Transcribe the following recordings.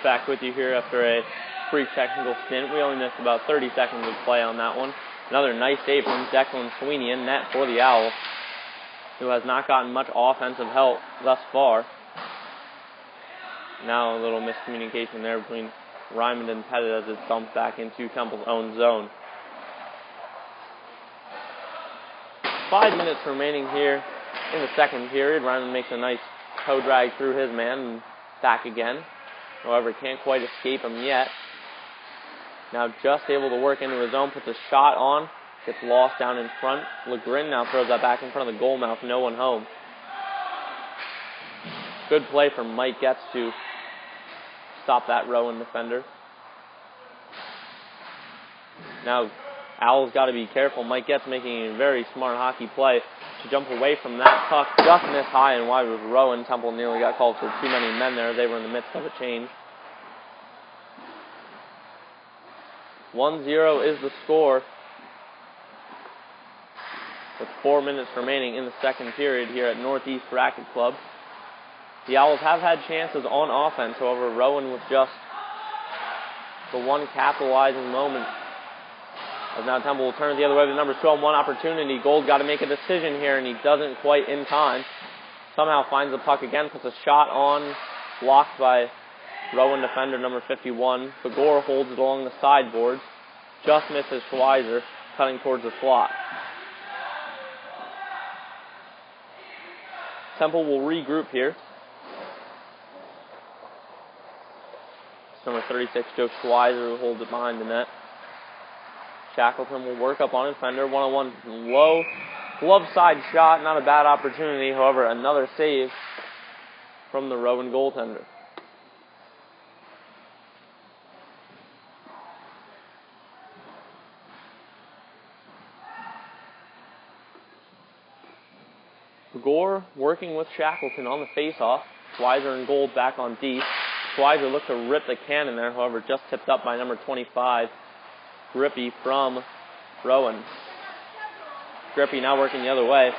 back with you here after a brief technical stint. We only missed about 30 seconds of play on that one. Another nice save from Declan Sweeney in net for the Owls, who has not gotten much offensive help thus far. Now a little miscommunication there between Ryman and Pettit as it dumps back into Temple's own zone. 5 minutes remaining here in the second period. Ryman makes a nice toe drag through his man and back again. However, can't quite escape him yet. Now just able to work into his zone, puts a shot on, gets lost down in front. LeGrin now throws that back in front of the goal mouth, no one home. Good play from Mike Getz to stop that Rowan defender. Now Owls got to be careful. Mike Getz making a very smart hockey play to jump away from that puck, just missed high and wide with Rowan. Temple nearly got called for too many men there. They were in the midst of a change. 1-0 is the score with 4 minutes remaining in the second period here at Northeast Racket Club. The Owls have had chances on offense, however, Rowan with just the one capitalizing moment. As now Temple will turn it the other way with the number 2-on-1 opportunity. Gold got to make a decision here, and he doesn't quite in time. Somehow finds the puck again, puts a shot on, blocked by Rowan defender number 51. Begor holds it along the sideboards. Just misses Schweizer, cutting towards the slot. Temple will regroup here. Number 36, Joe Schweizer, who holds it behind the net. Shackleton will work up on defender. 1-on-1 low glove side shot. Not a bad opportunity. However, another save from the Rowan goaltender. Begor working with Shackleton on the face-off. Schweizer and Gold back on D. Schweizer looked to rip the cannon there. However, just tipped up by number 25. Grippy from Rowan. Grippy now working the other way.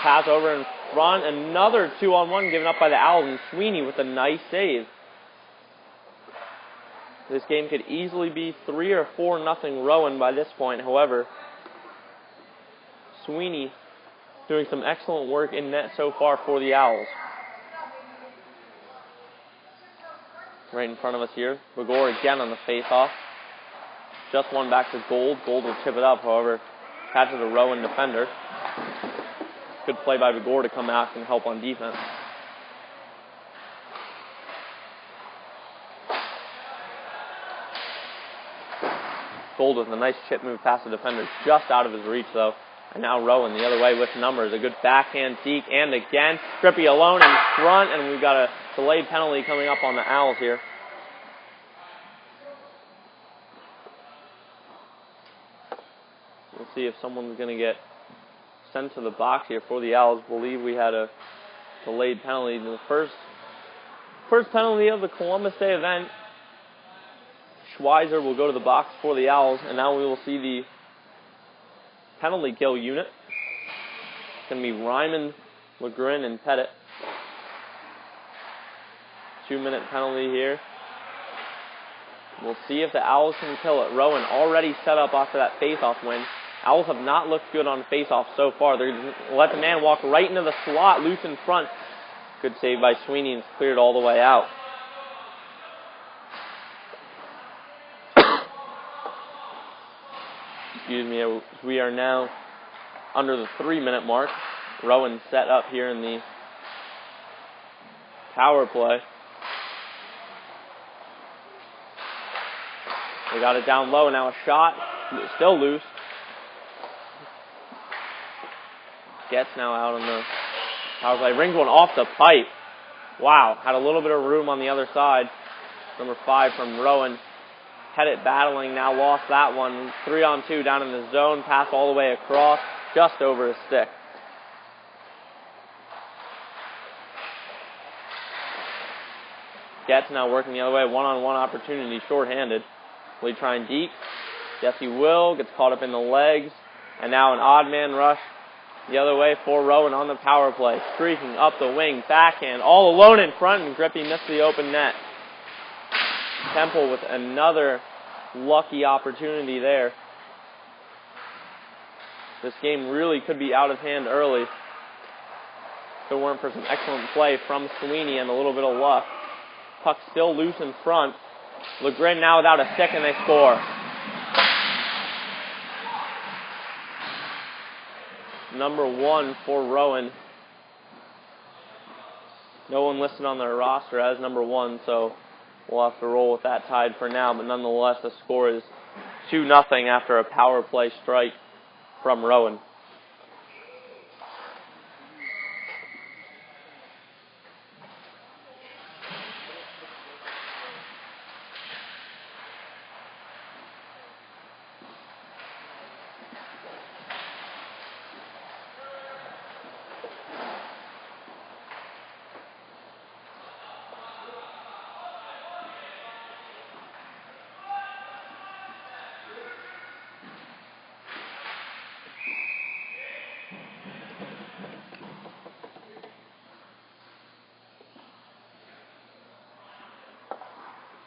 Pass over in front. Another 2-on-1 given up by the Owls, and Sweeney with a nice save. This game could easily be 3 or 4-0 Rowan by this point. However, Sweeney doing some excellent work in net so far for the Owls. Right in front of us here. Begor again on the face-off. Just one back to Gold. Gold will chip it up, however, catches a Rowan defender. Good play by Begor to come out and help on defense. Gold with a nice chip move past the defender, just out of his reach though. And now Rowan the other way with numbers. A good backhand deke, and again, Grippy alone in front, and we've got a delayed penalty coming up on the Owls here. We'll see if someone's going to get sent to the box here for the Owls. Believe we had a delayed penalty. The first penalty of the Columbus Day event. Schweizer will go to the box for the Owls, and now we will see the penalty kill unit. It's going to be Ryman, LeGrin, and Pettit. 2-minute penalty here. We'll see if the Owls can kill it. Rowan already set up after that face-off win. Owls have not looked good on face-off so far. They're going to let the man walk right into the slot, loose in front. Good save by Sweeney, and it's cleared all the way out. Excuse me, we are now under the 3-minute mark. Rowan set up here in the power play. They got it down low, now a shot, still loose. Gets now out on the power play. Rings one off the pipe. Wow, had a little bit of room on the other side. Number 5 from Rowan. Pettit battling, now lost that one. 3-on-2 down in the zone, pass all the way across, just over his stick. Gets now working the other way, 1-on-1 opportunity, shorthanded. Will he try and deke? Yes, he will. Gets caught up in the legs. And now an odd man rush the other way for Rowan on the power play. Streaking up the wing, backhand, all alone in front, and Grippy missed the open net. Temple with another lucky opportunity there. This game really could be out of hand early if it weren't for some excellent play from Sweeney and a little bit of luck. Puck still loose in front. LeGrin now without a stick, and they score. Number 1 for Rowan. No one listed on their roster as number 1, so we'll have to roll with that tied for now. But nonetheless, the score is 2-0 after a power play strike from Rowan.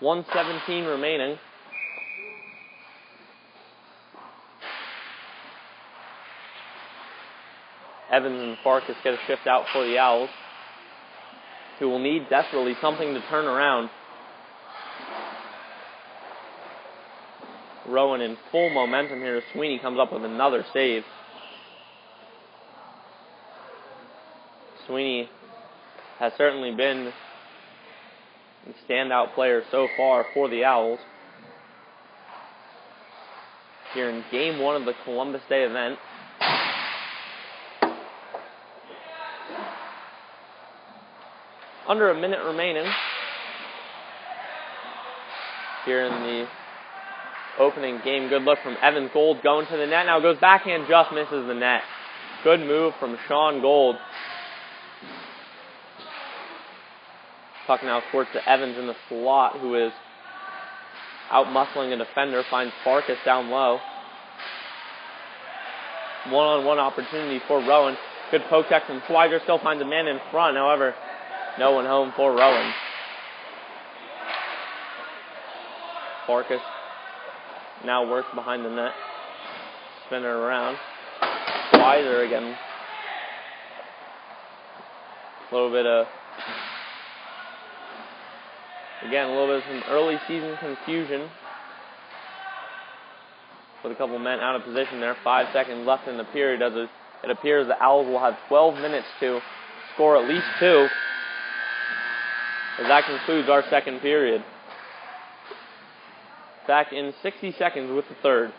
.117 remaining. Evans and Farkas get a shift out for the Owls, who will need desperately something to turn around. Rowan in full momentum here. Sweeney comes up with another save. Sweeney has certainly been a standout player so far for the Owls here in Game 1 of the Columbus Day event. Under a minute remaining here in the opening game. Good look from Evan Gold going to the net. Now goes backhand, just misses the net. Good move from Sean Gold. Puck now courts to Evans in the slot, who is out-muscling a defender. Finds Farkas down low. One-on-one opportunity for Rowan. Good poke check from Schweiger. Still finds a man in front. However, no one home for Rowan. Farkas now works behind the net. Spin it around. Schweiger again. A little bit of some early season confusion with a couple men out of position there. 5 seconds left in the period as it appears the Owls will have 12 minutes to score at least 2. As that concludes our second period. Back in 60 seconds with the third.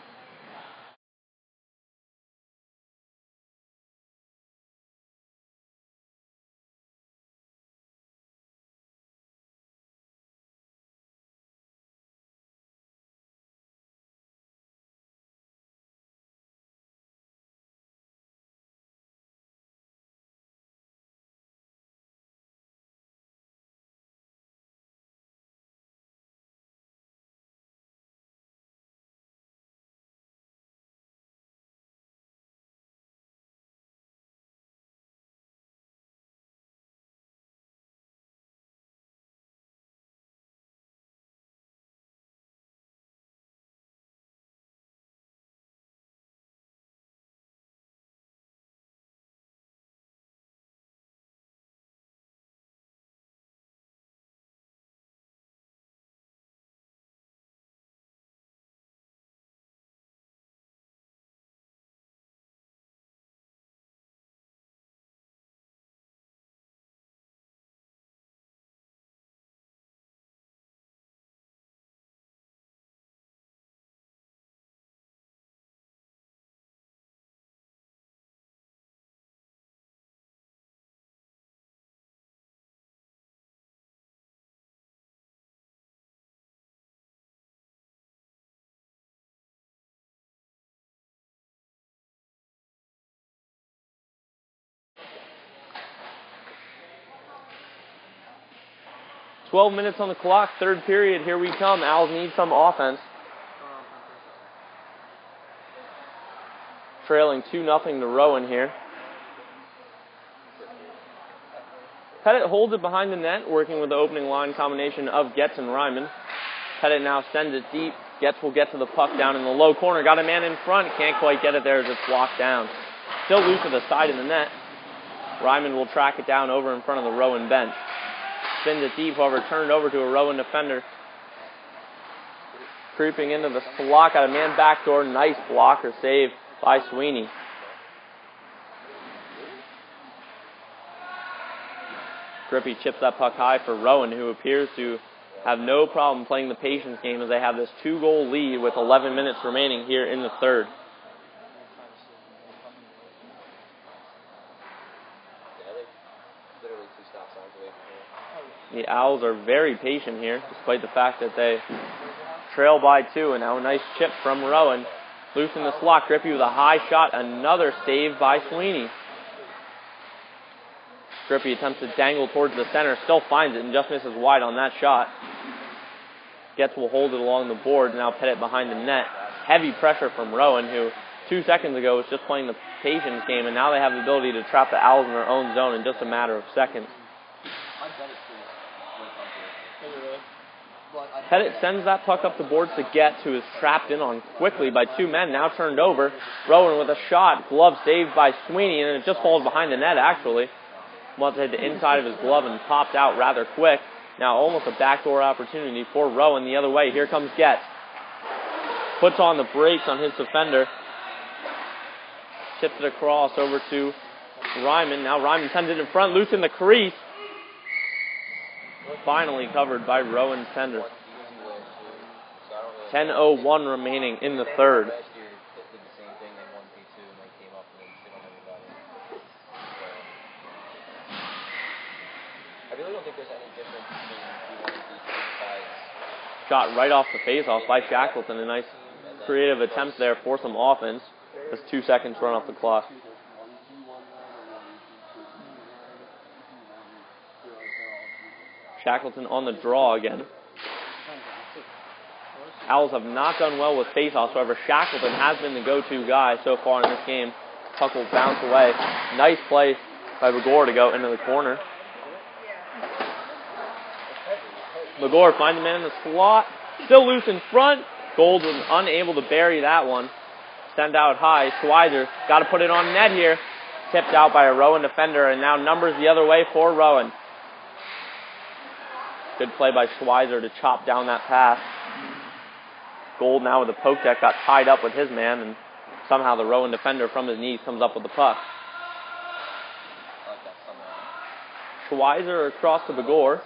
.12 minutes on the clock, third period, here we come. Owls need some offense. Trailing 2-0 to Rowan here. Pettit holds it behind the net, working with the opening line combination of Getz and Ryman. Pettit now sends it deep. Getz will get to the puck down in the low corner. Got a man in front. Can't quite get it there as it's blocked down. Still loose to the side of the net. Ryman will track it down over in front of the Rowan bench. Spins it deep, however, turned over to a Rowan defender. Creeping into the slot. Got a man backdoor. Nice blocker save by Sweeney. Grippy chips that puck high for Rowan, who appears to have no problem playing the patience game as they have this 2-goal lead with 11 minutes remaining here in the third. The Owls are very patient here, despite the fact that they trail by 2. And now a nice chip from Rowan. Loose in the slot. Grippy with a high shot. Another save by Sweeney. Grippy attempts to dangle towards the center. Still finds it and just misses wide on that shot. Getz will hold it along the board. Now Pettit behind the net. Heavy pressure from Rowan, who 2 seconds ago was just playing the patience game, and now they have the ability to trap the Owls in their own zone in just a matter of seconds. Pettit sends that puck up the boards to Getz, who is trapped in on quickly by 2 men. Now turned over. Rowan with a shot. Glove saved by Sweeney, and it just falls behind the net, actually. Must hit the inside of his glove and popped out rather quick. Now almost a backdoor opportunity for Rowan the other way. Here comes Getz. Puts on the brakes on his defender. Tips it across over to Ryman. Now Ryman sends it in front, loose in the crease. Finally covered by Rowan's tender. 10:01 remaining in the third. I really don't think there's any difference between D1 and D2 besides. Shot right off the faceoff by Shackleton. A nice creative attempt there for some offense. Just 2 seconds run off the clock. Shackleton on the draw again. Owls have not done well with faceoffs. However, Shackleton has been the go-to guy so far in this game. Puck will bounce away. Nice play by Begor to go into the corner. Begor finds the man in the slot. Still loose in front. Gold was unable to bury that one. Send out high. Schweizer got to put it on net here. Tipped out by a Rowan defender, and now numbers the other way for Rowan. Good play by Schweizer to chop down that pass. Gold now with the poke deck got tied up with his man, and somehow the Rowan defender from his knees comes up with the puck. Schweizer across to Begor.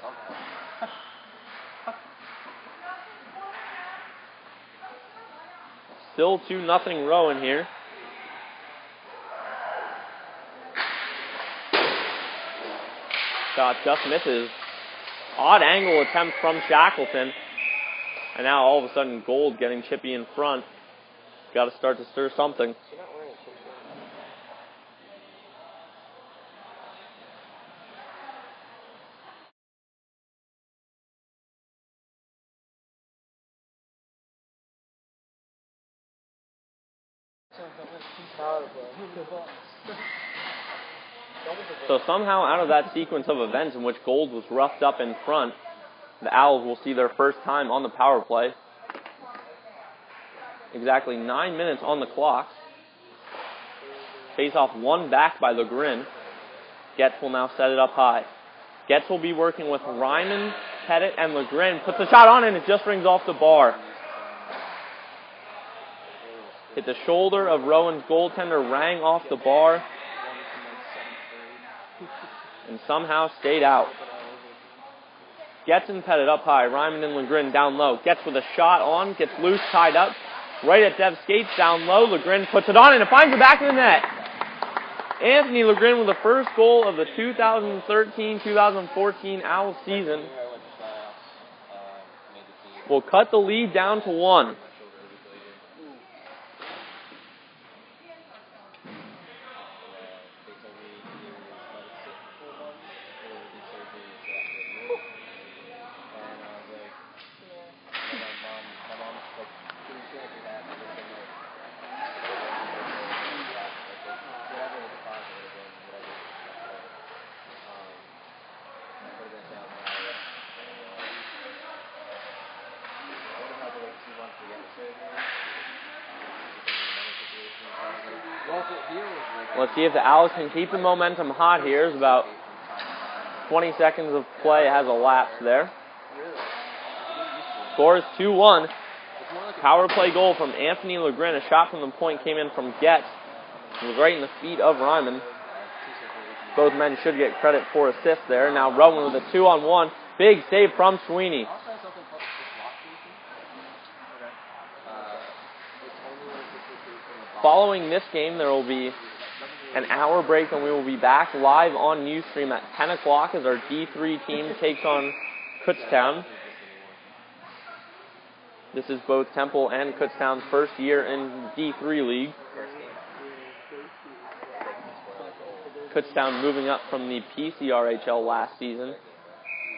Still 2-0 Rowan here. Shot just misses. Odd angle attempt from Shackleton. And now all of a sudden Gold getting chippy in front. Got to start to stir something. So somehow out of that sequence of events in which Gold was roughed up in front, the Owls will see their first time on the power play. Exactly 9 minutes on the clock. Face-off won back by LeGrin. Getz will now set it up high. Getz will be working with Ryman, Pettit, and LeGrin. Puts the shot on and it just rings off the bar. Hit the shoulder of Rowan's goaltender, rang off the bar, and somehow stayed out. Getz and Pettit up high. Ryman and LeGrin down low. Getz with a shot on. Gets loose, tied up. Right at Dev's skates, down low. LeGrin puts it on, and it finds the back of the net. Anthony LeGrin with the first goal of the 2013-2014 Owls season will cut the lead down to 1. Let's see if the Owls can keep the momentum hot here. It's about 20 seconds of play has elapsed there. Score is 2-1. Power play goal from Anthony LeGrin. A shot from the point came in from Getz. It was right in the feet of Ryman. Both men should get credit for assists there. Now Rowan with a 2-on-1. Big save from Sweeney. Following this game, there will be an hour break, and we will be back live on Ustream at 10 o'clock as our D3 team takes on Kutztown. This is both Temple and Kutztown's first year in D3 League. Kutztown moving up from the PCRHL last season,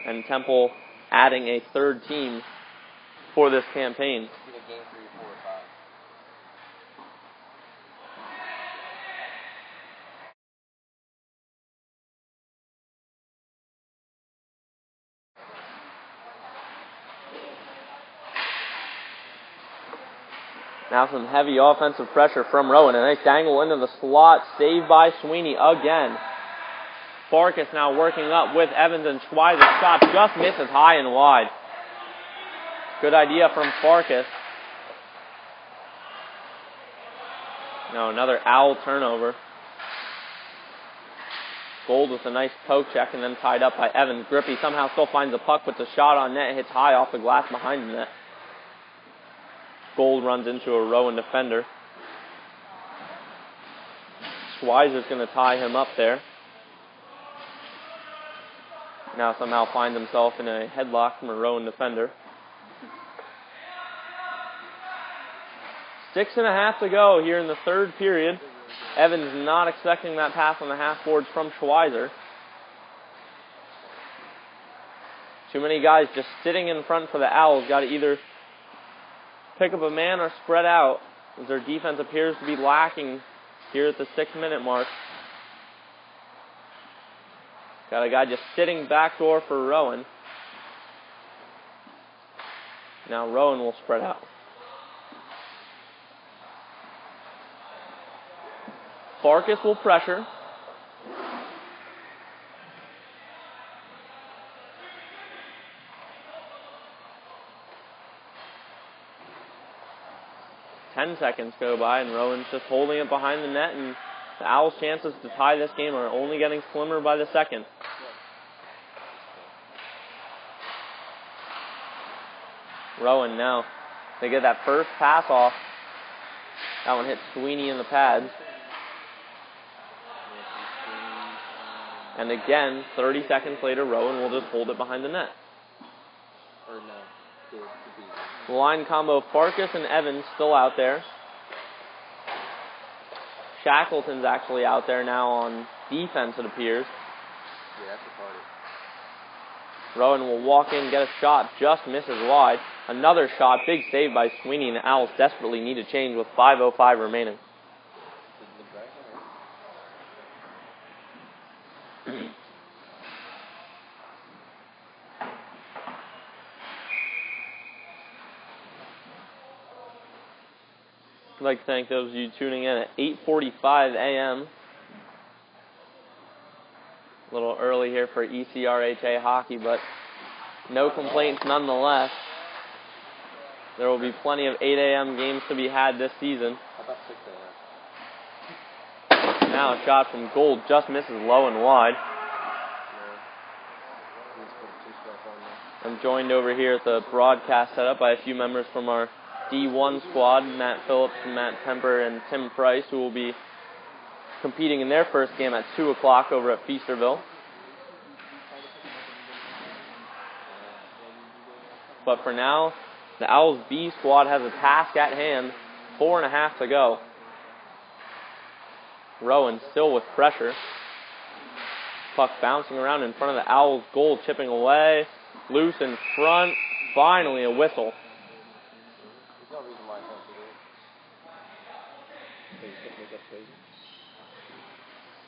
and Temple adding a third team for this campaign. Now some heavy offensive pressure from Rowan. A nice dangle into the slot. Saved by Sweeney again. Farkas now working up with Evans, and Schweizer's shot just misses high and wide. Good idea from Farkas. Now another Owl turnover. Gold with a nice poke check and then tied up by Evans. Grippy somehow still finds the puck, but the shot on net hits high off the glass behind the net. Gold runs into a Rowan defender. Schweizer's going to tie him up there. Now somehow finds himself in a headlock from a Rowan defender. 6.5 to go here in the third period. Evans not expecting that pass on the half boards from Schweizer. Too many guys just sitting in front for the Owls. Got to either pick up a man or spread out, as their defense appears to be lacking here at the 6-minute mark. Got a guy just sitting backdoor for Rowan. Now Rowan will spread out. Farkas will pressure. Ten seconds go by, and Rowan's just holding it behind the net, and the Owls' chances to tie this game are only getting slimmer by the second. Rowan now. They get that first pass off. That one hit Sweeney in the pads. And again, 30 seconds later, Rowan will just hold it behind the net. The line combo, Farkas and Evans still out there. Shackleton's actually out there now on defense, it appears. Yeah, that's a party. Rowan will walk in, get a shot, just misses wide. Another shot, big save by Sweeney, and the Owls desperately need a change with 5:05 remaining. I'd like to thank those of you tuning in at 8:45 a.m. A little early here for ECRHA hockey, but no complaints nonetheless. There will be plenty of 8 a.m. games to be had this season. How about 6 a.m.? Now a shot from Gold just misses low and wide. I'm joined over here at the broadcast setup by a few members from our D1 squad, Matt Phillips, Matt Temper, and Tim Price, who will be competing in their first game at 2 o'clock over at Feasterville. But for now, the Owls B squad has a task at hand, 4.5 to go. Rowan still with pressure. Puck bouncing around in front of the Owls' goal, chipping away, loose in front, finally a whistle.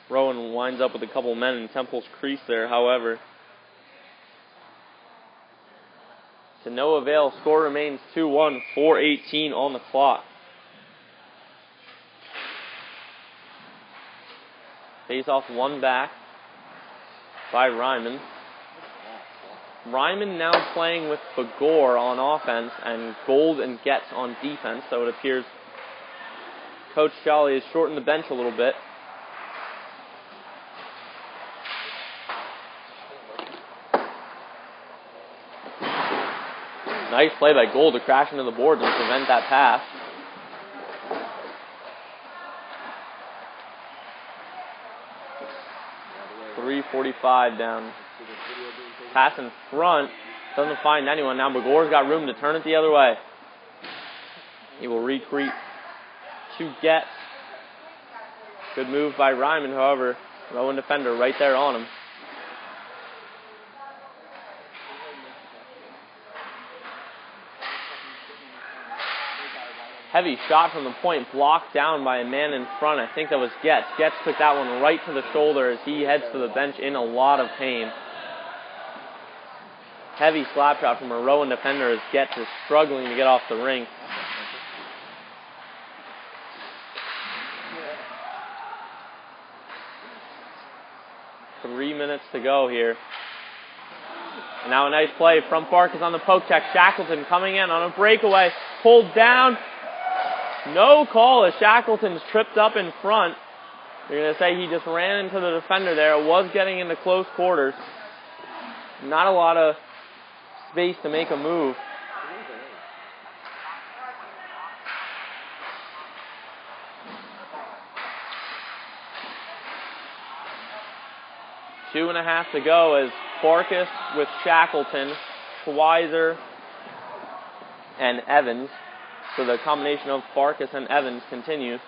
Rowan winds up with a couple men in Temple's crease there, however. To no avail, score remains 2-1, 4:18 on the clock. Face off one back by Ryman. Ryman now playing with Begor on offense and Gold and Getz on defense, so it appears Coach Jolly has shortened the bench a little bit. Nice play by Gold to crash into the boards and prevent that pass. .345 down. Pass in front. Doesn't find anyone. Now Begor's got room to turn it the other way. He will retreat to Getz. Good move by Ryman, however. Rowan defender right there on him. Heavy shot from the point, blocked down by a man in front. I think that was Getz. Getz took that one right to the shoulder as he heads to the bench in a lot of pain. Heavy slap shot from a Rowan defender as Getz is struggling to get off the rink. Three minutes to go here. And now a nice play from Farkas on the poke check. Shackleton coming in on a breakaway. Pulled down. No call as Shackleton's tripped up in front. You're going to say he just ran into the defender there. It was getting into close quarters. Not a lot of space to make a move. Two and a half to go as Farkas with Shackleton, Schweizer, and Evans. So the combination of Farkas and Evans continues.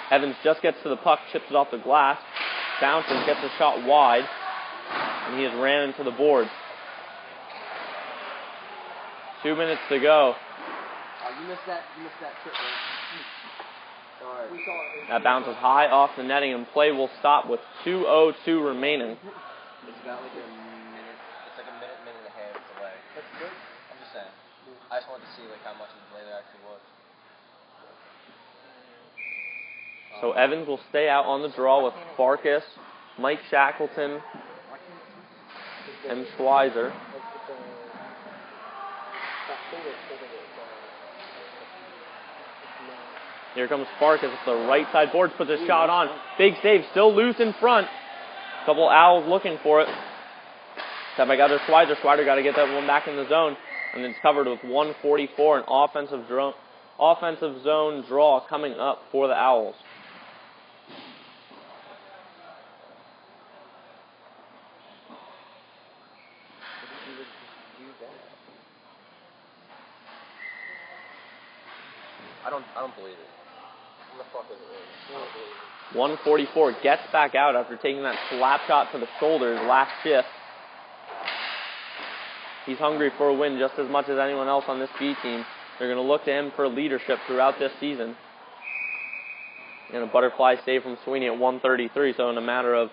Evans just gets to the puck, chips it off the glass, bounces, gets a shot wide, and he has ran into the board. 2 minutes to go. You missed that trip, man. Sorry. That bounces high off the netting, and play will stop with 2:02 remaining. It's about like a minute. It's like a minute and a half delay. That's good. I'm just saying. I just wanted to see like how much of a delay there actually was. So Evans will stay out on the draw with Farkas, Mike Shackleton, and Schweizer. Here comes Farkas at the right side boards, puts a shot on. Big save, still loose in front. Couple Owls looking for it. Step back out there, Schweizer. Schweizer got to get that one back in the zone. And it's covered with 1:44, an offensive zone draw coming up for the Owls. I don't believe it. What the fuck is it? 1:44 gets back out after taking that slap shot to the shoulders last shift. He's hungry for a win just as much as anyone else on this B team. They're going to look to him for leadership throughout this season. And a butterfly save from Sweeney at 1:33, so in a matter of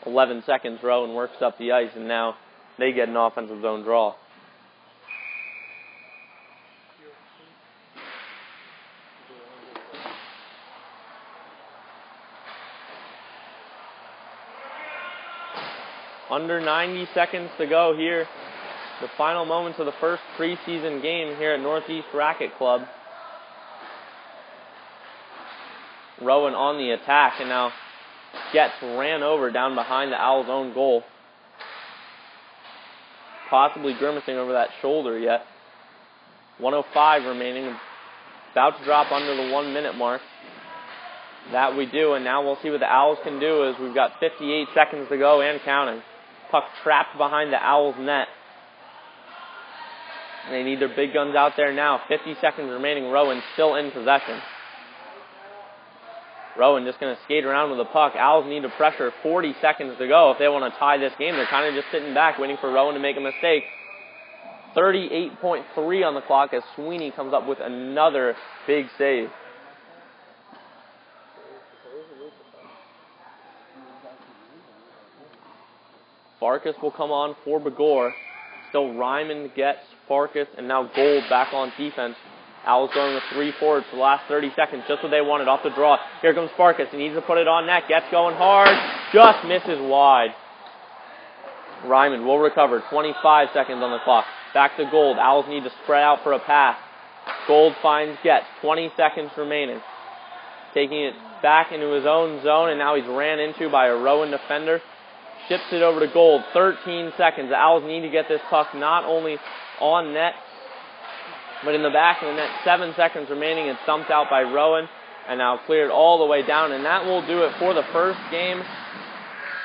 11 seconds, Rowan works up the ice, and now they get an offensive zone draw. Under 90 seconds to go here. The final moments of the first preseason game here at Northeast Racket Club. Rowan on the attack, and now Getz ran over down behind the Owls' own goal. Possibly grimacing over that shoulder yet. 1:05 remaining. About to drop under the 1 minute mark. That we do, and now we'll see what the Owls can do as we've got 58 seconds to go and counting. Puck trapped behind the Owls' net. They need their big guns out there now. 50 seconds remaining. Rowan still in possession. Rowan just going to skate around with the puck. Owls need to pressure. 40 seconds to go if they want to tie this game. They're kind of just sitting back waiting for Rowan to make a mistake. 38.3 on the clock as Sweeney comes up with another big save. Farkas will come on for Begor. Still Ryman, Getz, Farkas, and now Gold back on defense Owls going with 3 forwards for the last 30 seconds. Just what they wanted. Off the draw. Here comes Sparkus. He needs to put it on net. Gets going hard. Just misses wide. Ryman will recover. 25 seconds on the clock. Back to Gold. Owls need to spread out for a pass. Gold finds Getz. 20 seconds remaining. Taking it back into his own zone, and now he's ran into by a Rowan defender. Ships it over to Gold. 13 seconds. The Owls need to get this puck not only on net, but in the back of the net. 7 seconds remaining, and dumped out by Rowan, and now cleared all the way down. And that will do it for the first game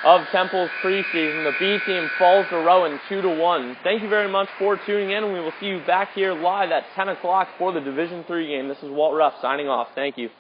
of Temple's preseason. The B team falls to Rowan 2-1. Thank you very much for tuning in, and we will see you back here live at 10 o'clock for the Division III game. This is Walt Ruff signing off. Thank you.